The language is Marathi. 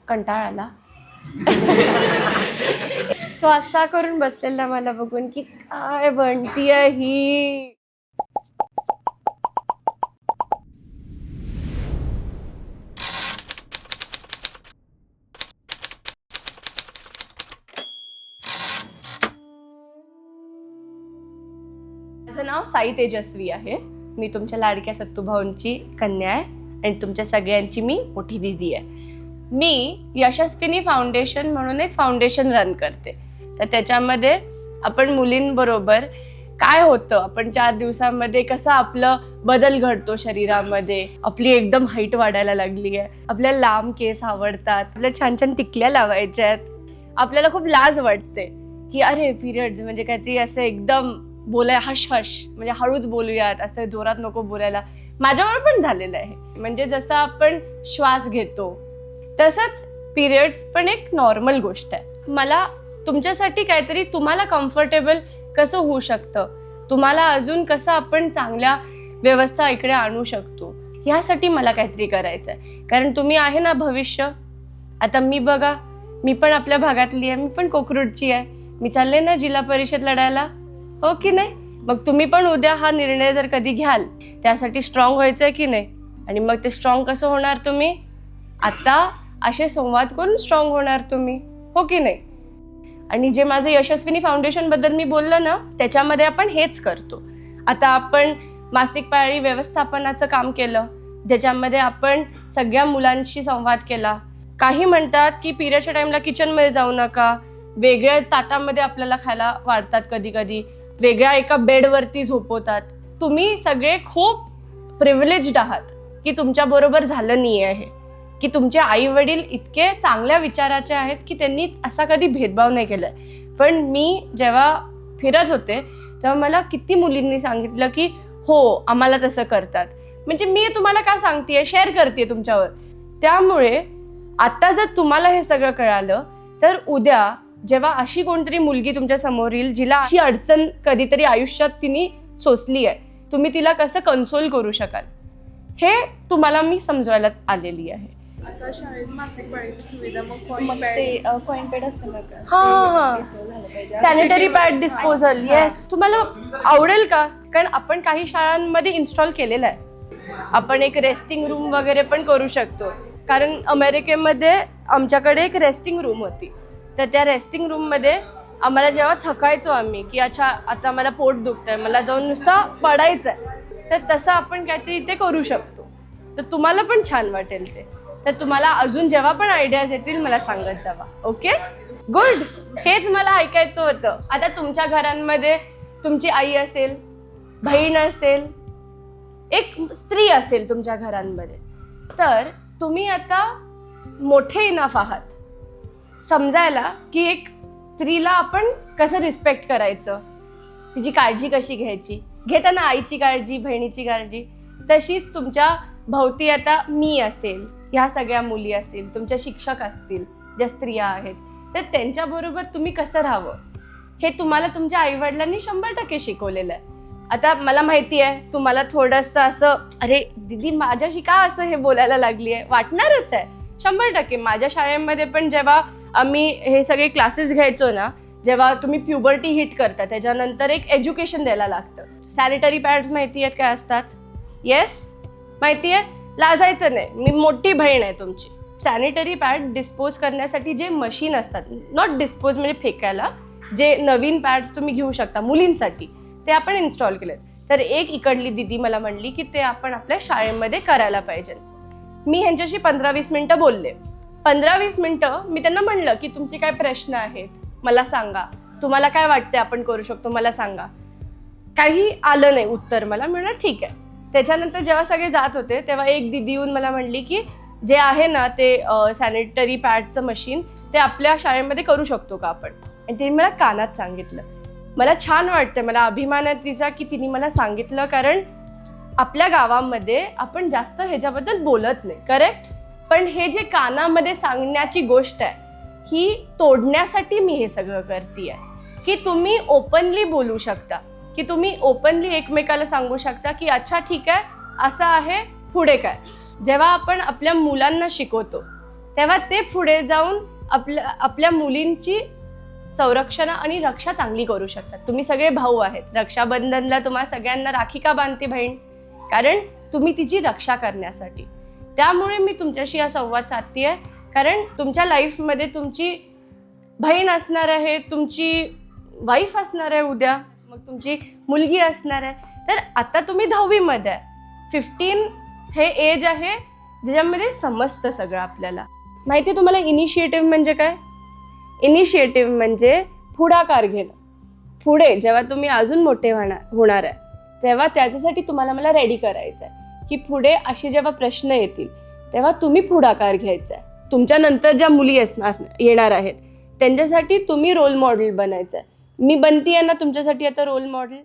कंटाळा आला. तो असा करून बसलेला मला बघून की काय बनतीये ही. माझं नाव साई तेजस्वी आहे. मी तुमच्या लाडक्या सत्तूभाऊंची कन्या आहे आणि तुमच्या सगळ्यांची मी मोठी दीदी आहे. मी यशस्विनी फाउंडेशन म्हणून एक फाउंडेशन रन करते. तर त्याच्यामध्ये आपण मुलींबरोबर काय होतं, आपण 4 दिवसांमध्ये कसं आपलं बदल घडतो शरीरामध्ये, आपली एकदम हाईट वाढायला लागली आहे, आपल्याला लांब केस आवडतात, आपल्याला छान छान टिकल्या लावायच्या आहेत, आपल्याला खूप लाज वाटते की अरे पिरियड म्हणजे काहीतरी असं एकदम बोलाय हश हश म्हणजे हळूच बोलूयात, असं जोरात नको बोलायला. माझ्यावर पण झालेलं आहे. म्हणजे जसं आपण श्वास घेतो तसंच पिरियड्स पण एक नॉर्मल गोष्ट आहे. मला तुमच्यासाठी काहीतरी तुम्हाला कम्फर्टेबल कसं होऊ शकतं, तुम्हाला अजून कसं आपण चांगल्या व्यवस्था इकडे आणू शकतो, ह्यासाठी मला काहीतरी करायचं आहे. कारण तुम्ही आहे ना भविष्य. आता मी बघा, मी पण आपल्या भागातली आहे, मी पण कोकरूडची आहे, मी चालले ना जिल्हा परिषद लढायला, हो की नाही. मग तुम्ही पण उद्या हा निर्णय जर कधी घ्याल त्यासाठी स्ट्रॉंग व्हायचंय की नाही. आणि मग ते स्ट्रॉंग कसं होणार, तुम्ही आता असे संवाद करून स्ट्रॉंग होणार तुम्ही, हो की नाही. आणि जे माझं यशस्विनी फाउंडेशन बद्दल मी बोललं ना, त्याच्यामध्ये आपण हेच करतो. आता आपण मासिक पाळी व्यवस्थापनाचं काम केलं, ज्याच्यामध्ये आपण सगळ्या मुलांशी संवाद केला. काही म्हणतात की पिरियडच्या टाइमला किचनमध्ये जाऊ नका, वेगळ्या ताटामध्ये आपल्याला खायला वाढतात, कधी कधी वेगळ्या एका बेडवरती झोपवतात. तुम्ही सगळे खूप प्रिव्हिलेज्ड आहात की तुमच्या बरोबर झालं नाही आहे, की तुमचे आई वडील इतके चांगल्या विचाराचे आहेत की त्यांनी असा कधी भेदभाव नाही केलाय. पण मी जेव्हा फिरत होते तेव्हा मला किती मुलींनी सांगितलं की हो आम्हाला तसं करतात. म्हणजे मी तुम्हाला काय सांगतेय, शेअर करते तुमच्यावर. त्यामुळे आता जर तुम्हाला हे सगळं कळालं तर उद्या जेव्हा अशी कोणतरी मुलगी तुमच्या समोर येईल जिला अशी अडचण कधीतरी आयुष्यात तिने सोसली आहे, तुम्ही तिला कसं कन्सोल करू शकाल हे तुम्हाला मी समजवायला आलेली आहे. आता शाळेत मासिक पाळीची सुविधा मग ते कॉइन पॅड असतं ना का, हा सॅनिटरी पॅड डिस्पोजल. येस, तुम्हाला आवडेल का? कारण आपण काही शाळांमध्ये इन्स्टॉल केलेलं आहे. आपण एक रेस्टिंग रूम वगैरे पण करू शकतो. कारण अमेरिकेमध्ये आमच्याकडे एक रेस्टिंग रूम होती. तर त्या रेस्टिंग रूममध्ये आम्हाला जेव्हा थकायचो आम्ही की अच्छा आता मला पोट दुखतंय, मला जाऊन नुसतं पडायचं आहे, तर तसं आपण काहीतरी इथे करू शकतो. तर तुम्हाला पण छान वाटेल ते. तर तुम्हाला अजून जेव्हा पण आयडियाज येतील मला सांगत जावा. Okay, good. हेच मला ऐकायचं होतं. आता तुमच्या घरांमध्ये तुमची आई असेल, बहीण असेल, एक स्त्री असेल तुमच्या घरांमध्ये, तर तुम्ही आता मोठे इनफ आहात समजायला की एक स्त्रीला आपण कसं रिस्पेक्ट करायचं, तिची काळजी कशी घ्यायची. घेताना आईची काळजी, बहिणीची काळजी, तशीच तुमच्या भोवती आता मी असेल, ह्या सगळ्या मुली असतील, तुमच्या शिक्षक असतील ज्या स्त्रिया आहेत, तर त्यांच्याबरोबर तुम्ही कसं राहावं हे तुम्हाला तुमच्या आईवडिलांनी 100% शिकवलेलं आहे. आता मला माहिती आहे तुम्हाला थोडंसं असं अरे दीदी माझ्याशी का असं हे बोलायला लागली आहे वाटणारच आहे 100%. माझ्या शाळेमध्ये पण जेव्हा आम्ही हे सगळे क्लासेस घ्यायचो ना, जेव्हा तुम्ही प्युबर्टी हिट करता त्याच्यानंतर एक एज्युकेशन द्यायला लागतं. सॅनिटरी पॅड्स माहिती आहेत काय असतात? येस, माहिती आहे. लाजायचं नाही, मी मोठी बहीण आहे तुमची. सॅनिटरी पॅड डिस्पोज करण्यासाठी जे मशीन असतात, नॉट डिस्पोज म्हणजे फेकायला, जे नवीन पॅड्स तुम्ही घेऊ शकता मुलींसाठी, ते आपण इन्स्टॉल केलेत. तर एक इकडली दिदी मला म्हणली की ते आपण आपल्या शाळेमध्ये करायला पाहिजे. मी ह्यांच्याशी 15-20 मिनटं बोलले. 15-20 मिनटं मी त्यांना म्हणलं की तुमचे काय प्रश्न आहेत मला सांगा, तुम्हाला काय वाटते आपण करू शकतो मला सांगा. काही आलं नाही उत्तर मला. म्हणलं ठीक आहे. त्याच्यानंतर जेव्हा सगळे जात होते तेव्हा एक दिदी येऊन मला म्हणली की जे आहे ना ते सॅनिटरी पॅडचं मशीन ते आपल्या शाळेमध्ये करू शकतो का आपण. आणि तिने मला कानात सांगितलं. मला छान वाटतं, मला अभिमान आहे तिचा की तिने मला सांगितलं. कारण आपल्या गावामध्ये आपण जास्त ह्याच्याबद्दल बोलत नाही, करेक्ट. पण हे जे कानामध्ये सांगण्याची गोष्ट आहे ही तोडण्यासाठी मी हे सगळं करते आहे की तुम्ही ओपनली बोलू शकता, की तुम्ही ओपनली एकमेकाला सांगू शकता की अच्छा ठीक आहे असं आहे, पुढे काय. जेव्हा आपण आपल्या मुलांना शिकवतो तेव्हा ते पुढे जाऊन आपल्या मुलींची संरक्षण आणि रक्षा चांगली करू शकतात. तुम्ही सगळे भाऊ आहेत, रक्षाबंधनला तुम्हाला सगळ्यांना राखी का बांधते बहीण? कारण तुम्ही तिची रक्षा करण्यासाठी. त्यामुळे मी तुमच्याशी हा संवाद साधतेय, कारण तुमच्या लाईफमध्ये तुमची बहीण असणार आहे, तुमची वाईफ असणार आहे उद्या, मग तुमची मुलगी असणार आहे. तर आता तुम्ही 10वीमध्ये आहे. 15 हे एज आहे ज्याच्यामध्ये समजतं सगळं आपल्याला. माहिती आहे तुम्हाला इनिशिएटिव्ह म्हणजे काय? इनिशिएटिव्ह म्हणजे पुढाकार घेणं. पुढे जेव्हा तुम्ही अजून मोठे होणार आहे तेव्हा त्याच्यासाठी तुम्हाला मला रेडी करायचं आहे की पुढे असे जेव्हा प्रश्न येतील तेव्हा तुम्ही पुढाकार घ्यायचा आहे. तुमच्या नंतर ज्या मुली येणार आहेत त्यांच्यासाठी तुम्ही रोल मॉडेल बनायचं आहे. मी बनतीये ना तुमच्यासाठी आता रोल मॉडेल.